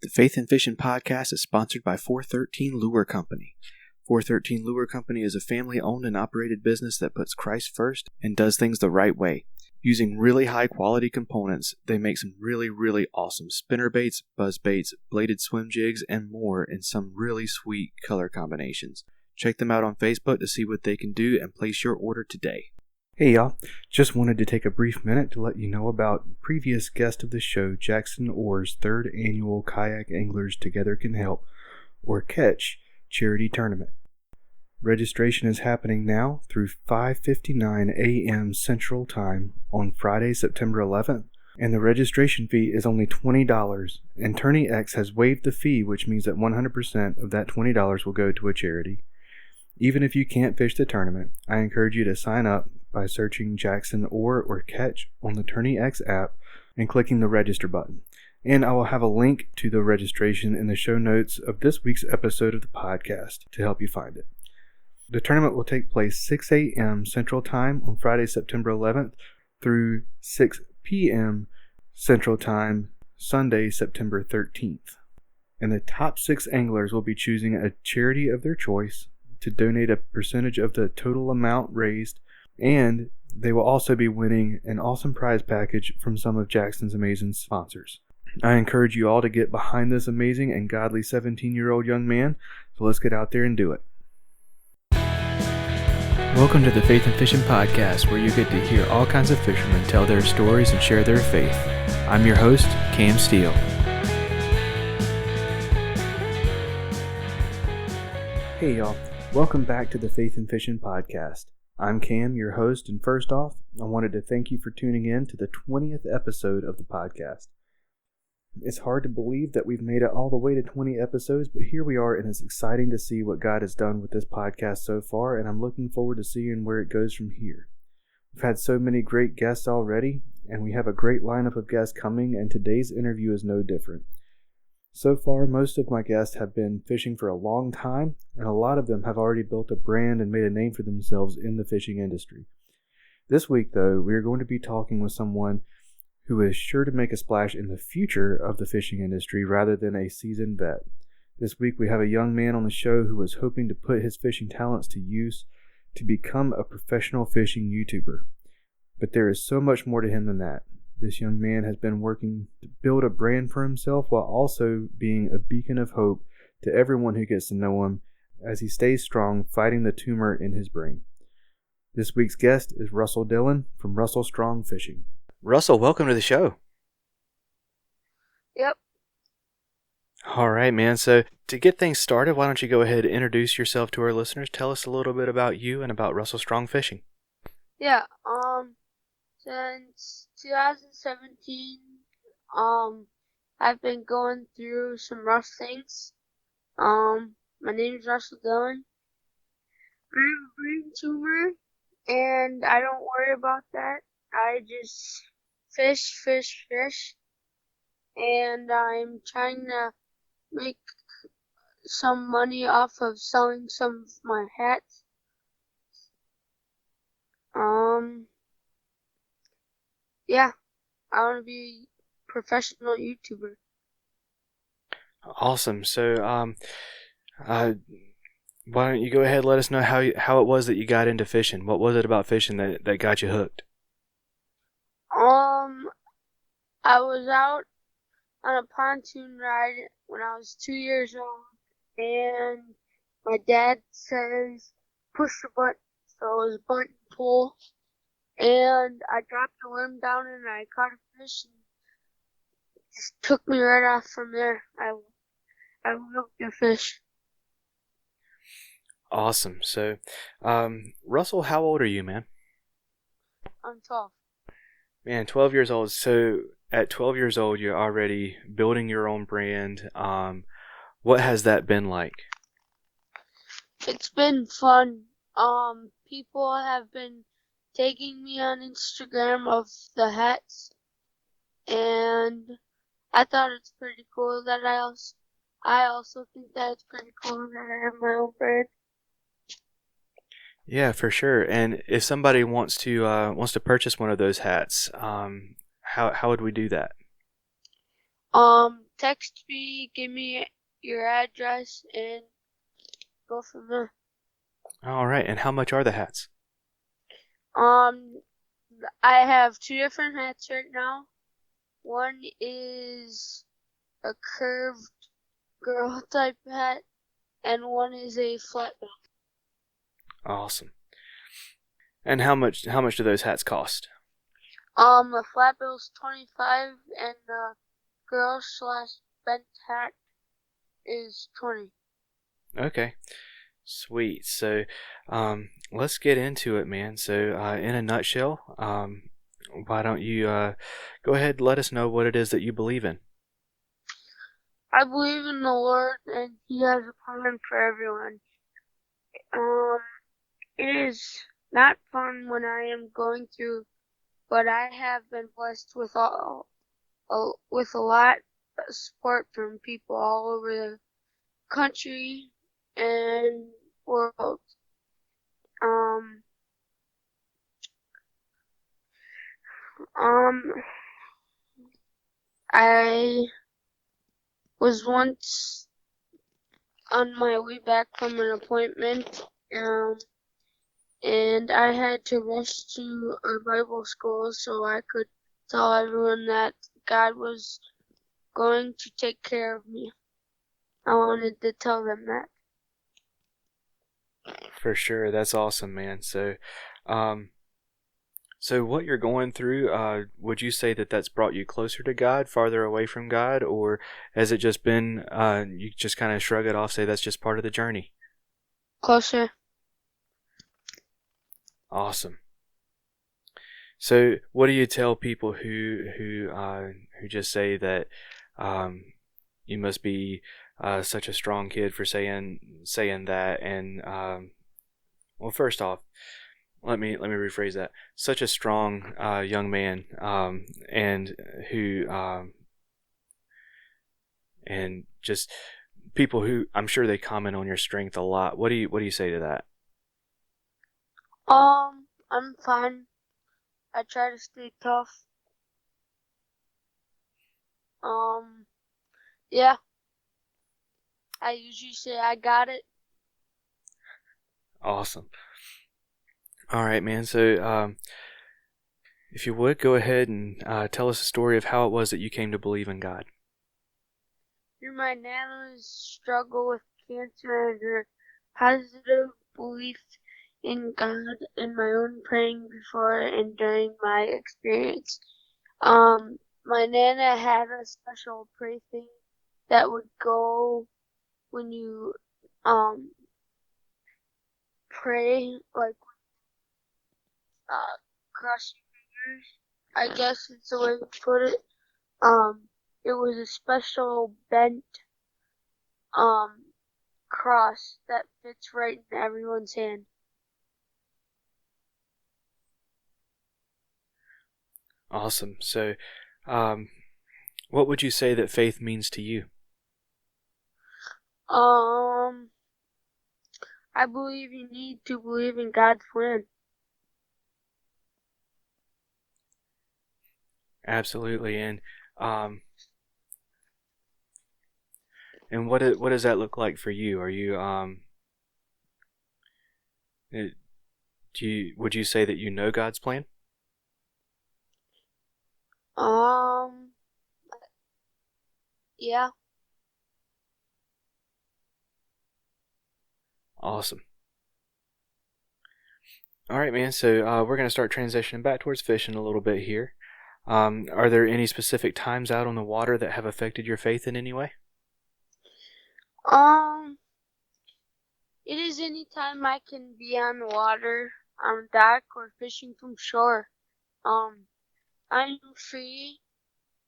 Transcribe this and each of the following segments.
The Faith and Fishing podcast is sponsored by 413 Lure Company. 413 Lure Company is a family-owned and operated business that puts Christ first and does things the right way. Using really high-quality components, they make some really awesome spinnerbaits, buzzbaits, bladed swim jigs, and more in some really sweet color combinations. Check them out on Facebook to see what they can do and place your order today. Hey y'all, just wanted to take a brief minute to let you know about previous guest of the show, Jackson Orr's third annual Kayak Anglers Together Can Help, or Catch, charity tournament. Registration is happening now through 5:59 a.m. Central Time on Friday, September 11th, and the registration fee is only $20, and Tourney X has waived the fee, which means that 100% of that $20 will go to a charity. Even if you can't fish the tournament, I encourage you to sign up by searching Jackson Orr or Catch on the Tourney X app and clicking the register button. And I will have a link to the registration in the show notes of this week's episode of the podcast to help you find it. The tournament will take place 6 a.m. Central Time on Friday, September 11th through 6 p.m. Central Time, Sunday, September 13th. And the top 6 anglers will be choosing a charity of their choice to donate a percentage of the total amount raised, and they will also be winning an awesome prize package from some of Jackson's amazing sponsors. I encourage you all to get behind this amazing and godly 17-year-old young man, so let's get out there and do it. Welcome to the Faith and Fishing podcast, where you get to hear all kinds of fishermen tell their stories and share their faith. I'm your host, Cam Steele. Hey y'all, welcome back to the Faith and Fishing podcast. I'm Cam, your host, and first off, I wanted to thank you for tuning in to the 20th episode of the podcast. It's hard to believe that we've made it all the way to 20 episodes, but here we are, and it's exciting to see what God has done with this podcast so far, and I'm looking forward to seeing where it goes from here. We've had so many great guests already, and we have a great lineup of guests coming, and today's interview is no different. So far, most of my guests have been fishing for a long time, and a lot of them have already built a brand and made a name for themselves in the fishing industry. This week, though, we are going to be talking with someone who is sure to make a splash in the future of the fishing industry rather than a seasoned vet. This week, we have a young man on the show who is hoping to put his fishing talents to use to become a professional fishing YouTuber. But there is so much more to him than that. This young man has been working to build a brand for himself while also being a beacon of hope to everyone who gets to know him as he stays strong fighting the tumor in his brain. This week's guest is Russell Dillin from Russell Strong Fishing. Russell, welcome to the show. Yep. All right, man. So to get things started, why don't you go ahead and introduce yourself to our listeners? Tell us a little bit about you and about Russell Strong Fishing. Yeah, since 2017, I've been going through some rough things. My name is Russell Dillin. I have a brain tumor, and I don't worry about that. I just fish, and I'm trying to make some money off of selling some of my hats. Yeah, I want to be a professional YouTuber. Awesome. So, why don't you go ahead and let us know how it was that you got into fishing? What was it about fishing that got you hooked? I was out on a pontoon ride when I was 2 years old, and my dad says, push the button, so it was button pull, and I dropped the worm down and I caught a fish, and it just took me right off from there. I love the fish. Awesome. So, Russell, how old are you, man? I'm 12. Man, 12 years old. So at 12 years old, you're already building your own brand. What has that been like? It's been fun. People have been tagging me on Instagram of the hats, and I thought it's pretty cool that I also think that it's pretty cool that I have my own brand. Yeah, for sure. And if somebody wants to purchase one of those hats, how would we do that? text me, give me your address, and go from there. All right. And how much are the hats? I have 2 different hats right now. One is a curved girl type hat, and one is a flat bill. Awesome. And how much do those hats cost? The flat bill's $25, and the girl/bent hat is $20. Okay. Sweet. So, let's get into it, man. So, in a nutshell, why don't you go ahead and let us know what it is that you believe in? I believe in the Lord, and He has a plan for everyone. It is not fun when I am going through, but I have been blessed with a lot of support from people all over the country and world. I was once on my way back from an appointment, and I had to rush to a Bible school so I could tell everyone that God was going to take care of me. I wanted to tell them that. For sure. That's awesome, man. So, what you're going through, would you say that that's brought you closer to God, farther away from God, or has it just been, you just kind of shrug it off, say that's just part of the journey? Closer. Awesome. So, what do you tell people who just say that you must be such a strong kid for saying that? And well, first off, let me rephrase that. Such a strong young man, and who and just people who I'm sure they comment on your strength a lot. What do you say to that? I'm fine. I try to stay tough. Yeah. I usually say I got it. Awesome. All right, man. So, if you would go ahead and tell us a story of how it was that you came to believe in God. Through my nana's struggle with cancer and her positive belief in God and my own praying before and during my experience. My nana had a special pray thing that would go when you pray, like cross your fingers. I guess it's the way to put it. It was a special bent cross that fits right in everyone's hand. Awesome. So, what would you say that faith means to you? I believe you need to believe in God's plan. Absolutely. And what does that look like for you? Are you would you say that you know God's plan? Yeah. Awesome. All right, man. So we're going to start transitioning back towards fishing a little bit here. Are there any specific times out on the water that have affected your faith in any way? It is any time I can be on the water, on dock, or fishing from shore. I'm free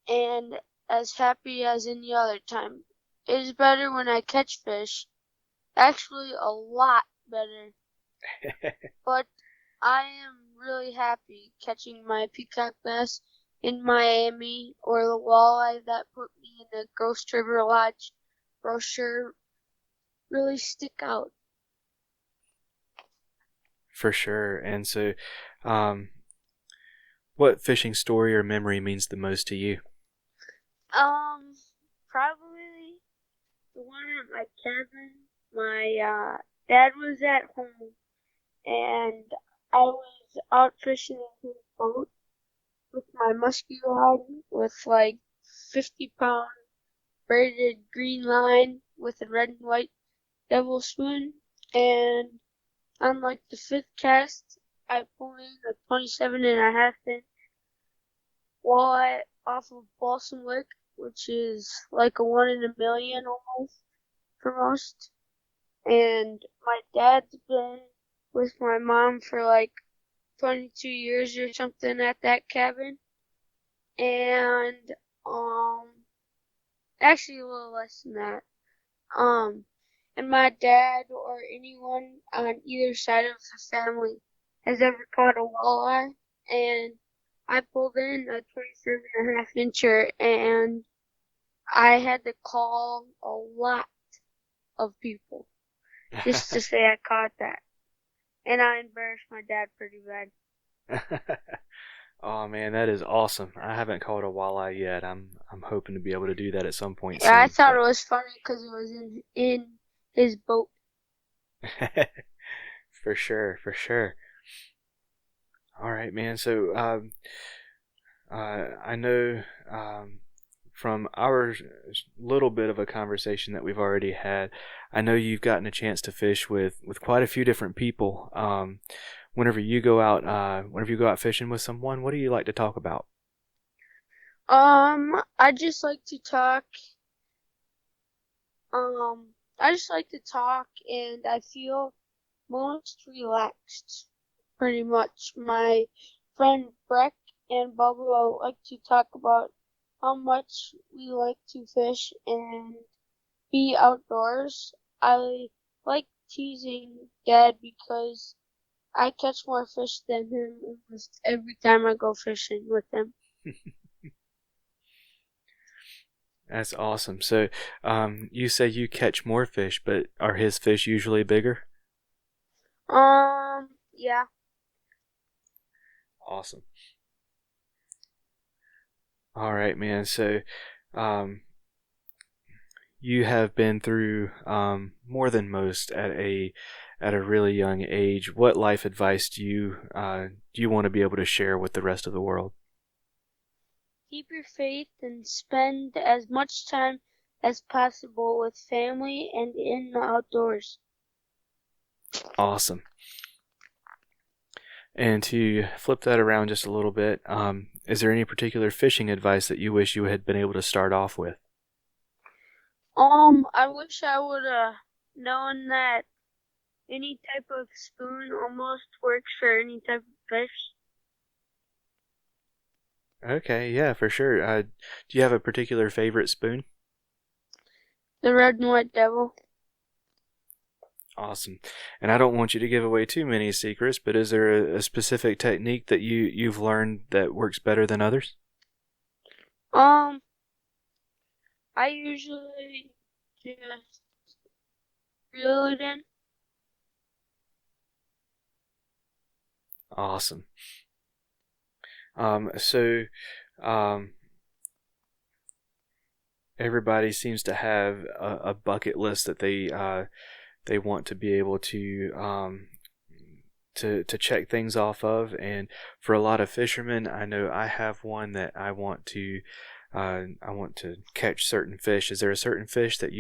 and as happy as any other time. It is better when I catch fish. Actually, a lot better. But I am really happy catching my peacock bass in Miami or the walleye that put me in the Ghost River Lodge brochure really stick out. For sure. And so, what fishing story or memory means the most to you? probably the one at my cabin. My dad was at home, and I was out fishing in his boat with my musky rod with like 50-pound braided green line with a red and white devil spoon. And on like the fifth cast, I pulled in a 27.5-inch walleye off of Balsam Lake, which is like a 1 in a million almost for most. And my dad's been with my mom for like 22 years or something at that cabin. And, actually a little less than that. And my dad or anyone on either side of the family has ever caught a walleye. And I pulled in a 27.5-incher, and I had to call a lot of people just to say I caught that. And I embarrassed my dad pretty bad. Oh man, that is awesome. I haven't caught a walleye yet. I'm hoping to be able to do that at some point Yeah, I soon. thought it was funny because it was in his boat. For sure, for sure. All right, man. So, I know from our little bit of a conversation that we've already had, I know you've gotten a chance to fish with quite a few different people. Whenever you go out fishing with someone, what do you like to talk about? I just like to talk. I just like to talk, and I feel most relaxed, pretty much. My friend Breck and Bubba like to talk about how much we like to fish and be outdoors. I like teasing Dad because I catch more fish than him almost every time I go fishing with him. That's awesome. So, you say you catch more fish, but are his fish usually bigger? Yeah. Awesome. All right, man. So, um, you have been through more than most at a really young age. What life advice do you want to be able to share with the rest of the world? Keep your faith and spend as much time as possible with family and in the outdoors. Awesome. And to flip that around just a little bit, is there any particular fishing advice that you wish you had been able to start off with? I wish I would have known that any type of spoon almost works for any type of fish. Okay, yeah, for sure. Do you have a particular favorite spoon? The red and white devil. Awesome. And I don't want you to give away too many secrets, but is there a specific technique that you've learned that works better than others? I usually just reel it in. Awesome. So, um, everybody seems to have a bucket list that they want to be able to check things off of, and for a lot of fishermen, I know I have one that I want to catch certain fish. Is there a certain fish that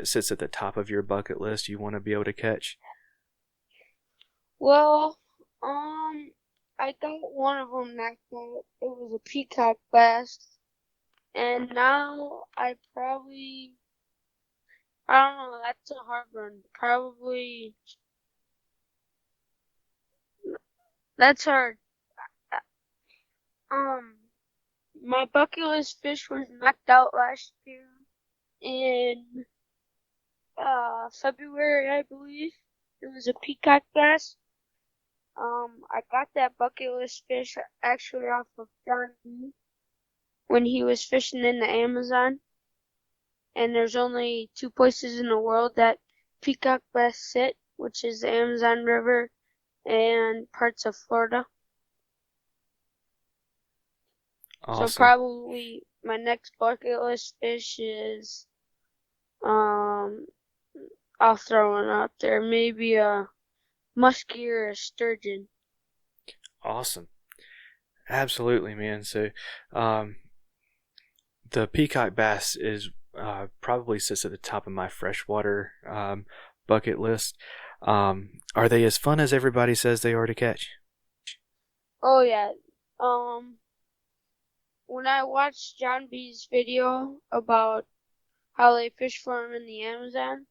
sits at the top of your bucket list you want to be able to catch? Well, I got one of them that night. It was a peacock bass, and now I don't know, that's a hard one. Probably, that's hard. Um, my bucket list fish was knocked out last year in February, I believe. It was a peacock bass. I got that bucket list fish actually off of John D. when he was fishing in the Amazon. And there's only two places in the world that peacock bass sit, which is the Amazon River and parts of Florida. So Awesome. probably my next bucket list fish is I'll throw one out there. Maybe a muskie or a sturgeon. Awesome. Absolutely, man. So, the peacock bass is probably sits at the top of my freshwater bucket list. Are they as fun as everybody says they are to catch? Oh yeah. When I watched John B's video about how they fish for them in the Amazon,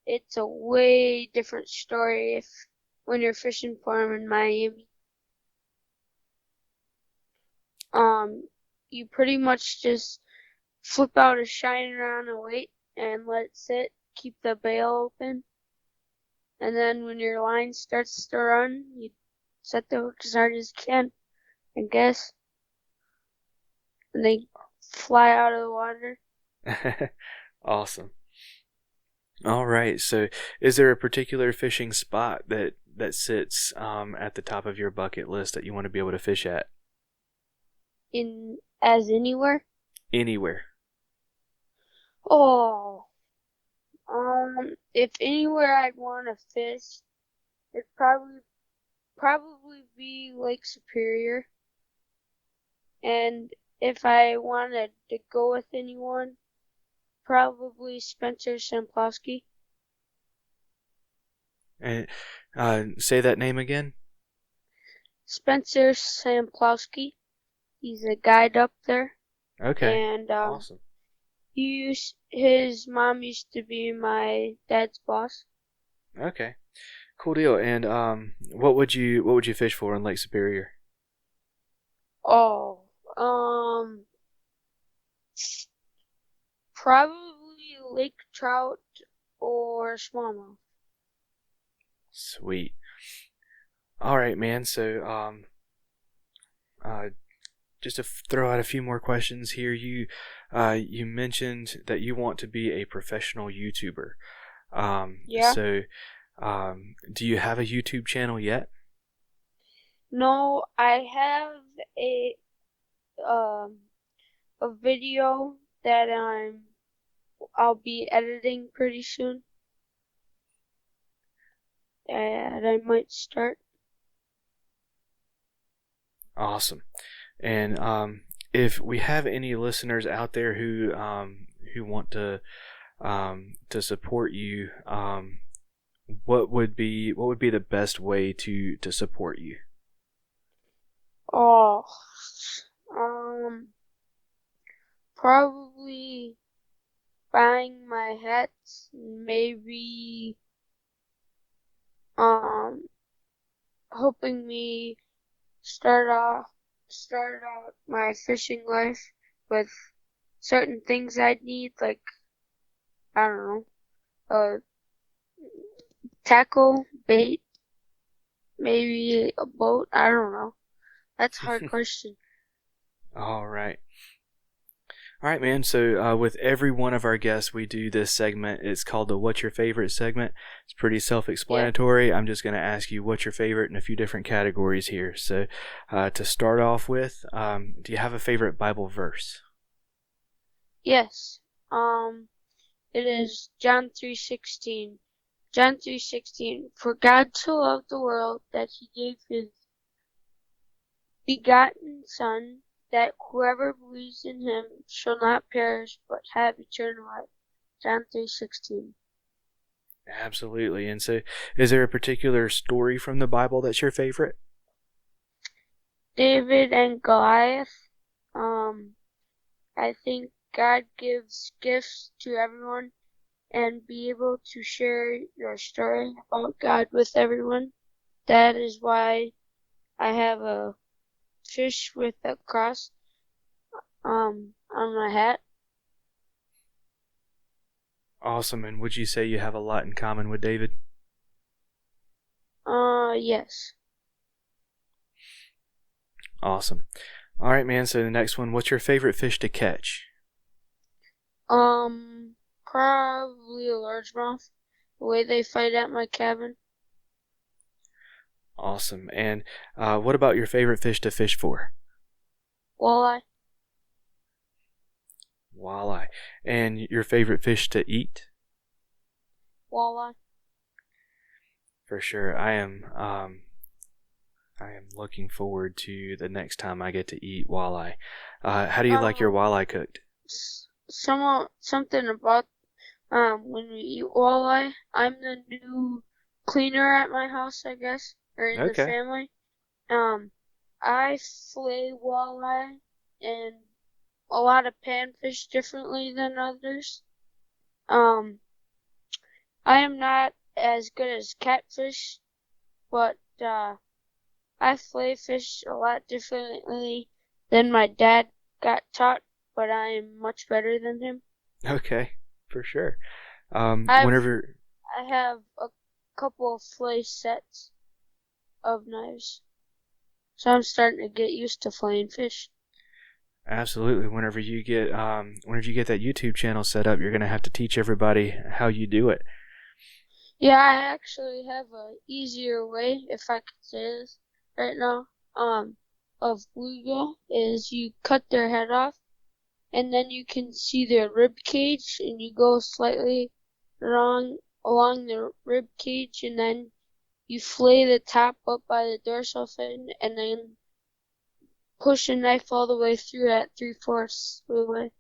it's a way different story when you're fishing for them in Miami. You pretty much just flip out a shiner on a weight and let it sit, keep the bail open, and then when your line starts to run, you set the hook as hard as you can, I guess, and they fly out of the water. Awesome. All right. So, is there a particular fishing spot that sits at the top of your bucket list that you want to be able to fish at? As anywhere? Anywhere. Oh, if anywhere I'd want to fish, it'd probably be Lake Superior. And if I wanted to go with anyone, probably Spencer Samplowski. And say that name again. Spencer Samplowski. He's a guide up there. Okay. And awesome. His mom used to be my dad's boss. Okay. Cool deal. And what would you fish for in Lake Superior? Oh, probably lake trout or smallmouth. Sweet. All right, man. So just to throw out a few more questions here, you mentioned that you want to be a professional YouTuber. Yeah. So, do you have a YouTube channel yet? No, I have a video that I'll be editing pretty soon, and I might start. Awesome. And if we have any listeners out there who want to support you, what would be the best way to support you? Oh, probably buying my hats, maybe helping me start out my fishing life with certain things I'd need, like, I don't know, tackle, bait, maybe a boat, I don't know. That's a hard question. All right. All right, man. So with every one of our guests, we do this segment. It's called the What's Your Favorite segment. It's pretty self-explanatory. Yeah. I'm just going to ask you what's your favorite in a few different categories here. So to start off with, do you have a favorite Bible verse? Yes. It is John 3:16. John 3:16. For God so loved the world that he gave his begotten Son, that whoever believes in him shall not perish but have eternal life. John 3:16. Absolutely. And so, is there a particular story from the Bible that's your favorite? David and Goliath. I think God gives gifts to everyone, and be able to share your story about God with everyone. That is why I have a fish with a cross on my hat. Awesome. And would you say you have a lot in common with David? Yes. Awesome. All right, man. So the next one, what's your favorite fish to catch? Probably a largemouth. The way they fight at my cabin. Awesome. And what about your favorite fish to fish for? Walleye. Walleye. And your favorite fish to eat? Walleye. For sure. I am looking forward to the next time I get to eat walleye. How do you like your Um, walleye cooked? something about when we eat walleye. I'm the new cleaner at my house, I guess, or in the Okay. family. Um, I fillet walleye and a lot of panfish differently than others. Um, I am not as good as catfish, but I fillet fish a lot differently than my dad got taught, but I am much better than him. Okay. For sure. I've Whenever I have a couple of fillet sets of knives, so I'm starting to get used to filleting fish. Absolutely. Whenever you get that YouTube channel set up, you're gonna have to teach everybody how you do it. Yeah, I actually have a easier way, if I could say this right now, of bluegill is you cut their head off and then you can see their rib cage and you go slightly along the rib cage and then you flay the top up by the dorsal fin and then push a knife all the way through at 3/4 of the way.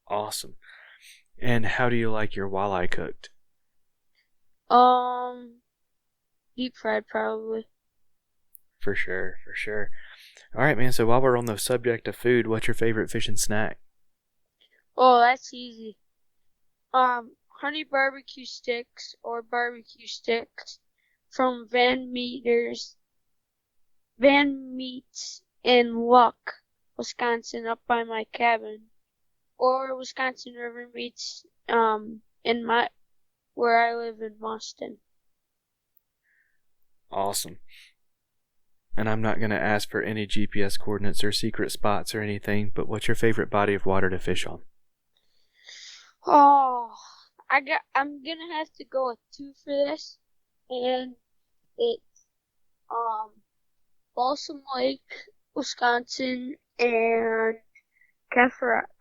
Awesome. And how do you like your walleye cooked? Um, Deep fried probably. For sure, for sure. All right, man. So while we're on the subject of food, what's your favorite fish and snack? Oh, that's easy. Honey barbecue sticks or barbecue sticks from Van Meats in Luck, Wisconsin, up by my cabin, or Wisconsin River Meats, in my where I live in Boston. Awesome. And I'm not going to ask for any GPS coordinates or secret spots or anything, but what's your favorite body of water to fish on? Oh, I'm gonna have to go with two for this, and it's um Balsam Lake, Wisconsin, and Cataract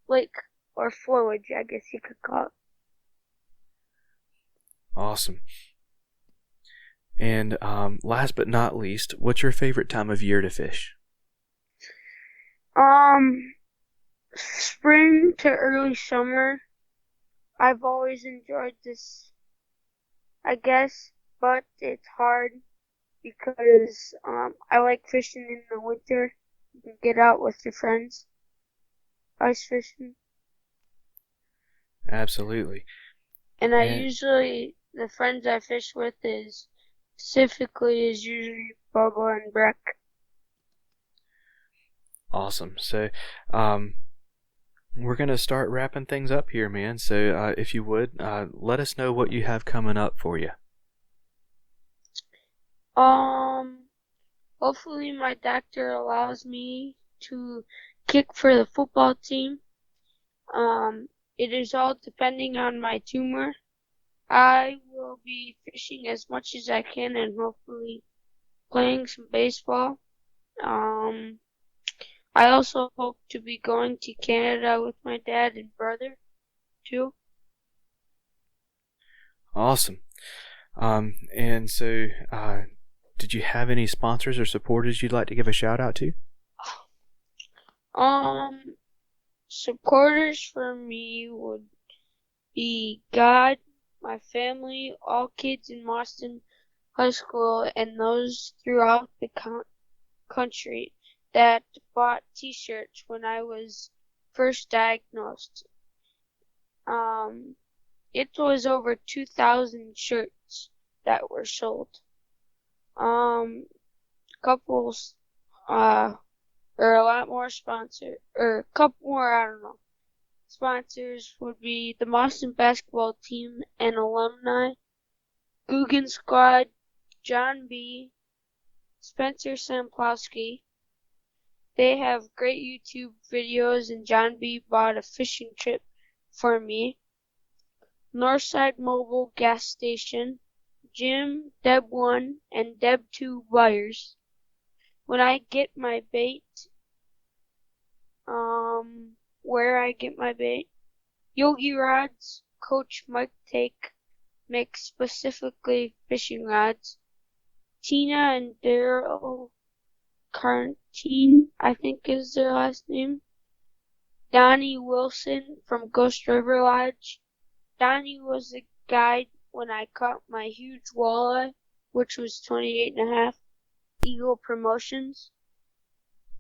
Lake, or Flowage, I guess you could call it. Awesome. And last but not least, what's your favorite time of year to fish? Um, Spring to early summer. I've always enjoyed this, I guess, but it's hard because I like fishing in the winter. You can get out with your friends, ice fishing, Absolutely. and And the friends I fish with is usually Bubba and Breck. awesome. So, we're going to start wrapping things up here, man. So, if you would, let us know what you have coming up for you. Um, Hopefully my doctor allows me to kick for the football team. It is all depending on my tumor. I will be fishing as much as I can and hopefully playing some baseball. Um, I also hope to be going to Canada with my dad and brother too. Awesome. And so, did you have any sponsors or supporters you'd like to give a shout out to? Um, Supporters for me would be God, my family, all kids in Boston High School, and those throughout the country that bought T-shirts when I was first diagnosed. Um, it was over 2,000 shirts that were sold. Couples, or a lot more or a couple more, I don't know. Sponsors would be the Boston basketball team and alumni, Guggen Squad, John B., Spencer Samplowski. They have great YouTube videos and John B. bought a fishing trip for me. Northside Mobile Gas Station, Jim, Deb 1, and Deb 2 buyers. When I get my bait, where I get my bait, Yogi Rods, Coach Mike Take, make specifically fishing rods. Tina and Daryl Carntine, I think is their last name. Donnie Wilson from Ghost River Lodge. Donnie was the guide when I caught my huge walleye, which was 28.5. Eagle Promotions.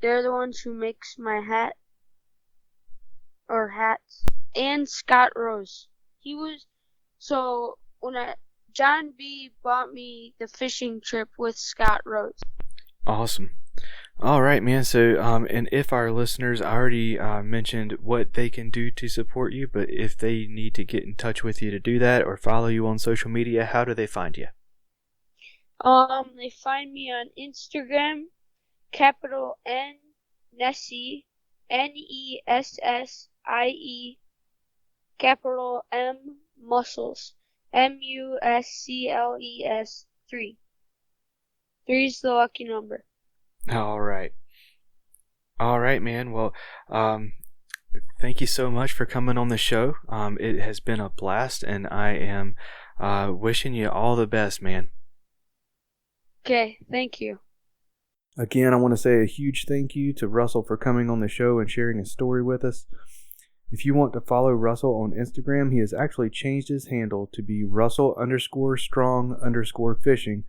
They're the ones who makes my hats. And Scott Rose. John B. bought me the fishing trip with Scott Rose. Awesome. All right, man. So, and if our listeners already mentioned what they can do to support you, but if they need to get in touch with you to do that or follow you on social media, how do they find you? They find me on Instagram, capital N Nessie, Nessie, capital M Muscles, Muscles 3. 3's the lucky number. All right, man. Well, thank you so much for coming on the show. It has been a blast, and I am wishing you all the best, man. Okay, thank you. Again, I want to say a huge thank you to Russell for coming on the show and sharing his story with us. If you want to follow Russell on Instagram, he has actually changed his handle to be Russell_strong_fishing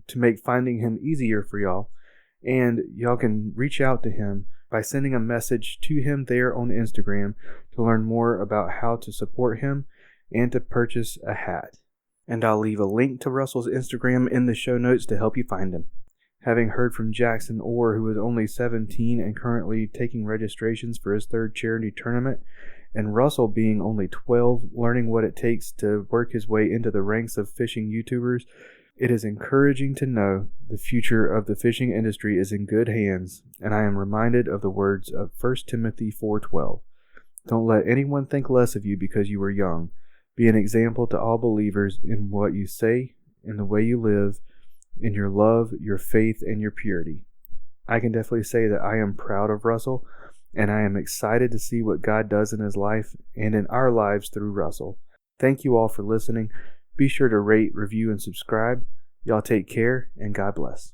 to make finding him easier for y'all. And y'all can reach out to him by sending a message to him there on Instagram to learn more about how to support him and to purchase a hat. And I'll leave a link to Russell's Instagram in the show notes to help you find him. Having heard from Jackson Orr, who is only 17 and currently taking registrations for his third charity tournament, and Russell being only 12, learning what it takes to work his way into the ranks of fishing YouTubers, it is encouraging to know the future of the fishing industry is in good hands, and I am reminded of the words of 1 Timothy 4:12. Don't let anyone think less of you because you are young. Be an example to all believers in what you say, in the way you live, in your love, your faith, and your purity. I can definitely say that I am proud of Russell, and I am excited to see what God does in his life and in our lives through Russell. Thank you all for listening. Be sure to rate, review, and subscribe. Y'all take care, and God bless.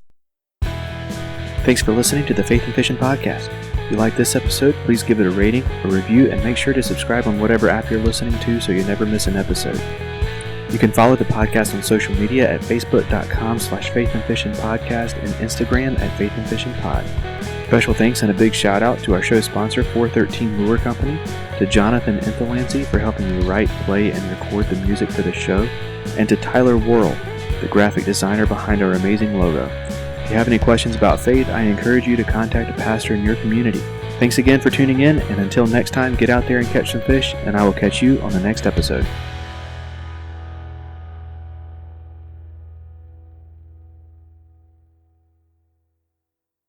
Thanks for listening to the Faith and Fishing Podcast. If you like this episode, please give it a rating, a review, and make sure to subscribe on whatever app you're listening to so you never miss an episode. You can follow the podcast on social media at facebook.com/faithandfishingpodcast and Instagram at faithandfishingpod. Special thanks and a big shout out to our show sponsor, 413 Lure Company, to Jonathan Enthalancy for helping me write, play, and record the music for the show, and to Tyler Worrell, the graphic designer behind our amazing logo. If you have any questions about faith, I encourage you to contact a pastor in your community. Thanks again for tuning in, and until next time, get out there and catch some fish, and I will catch you on the next episode.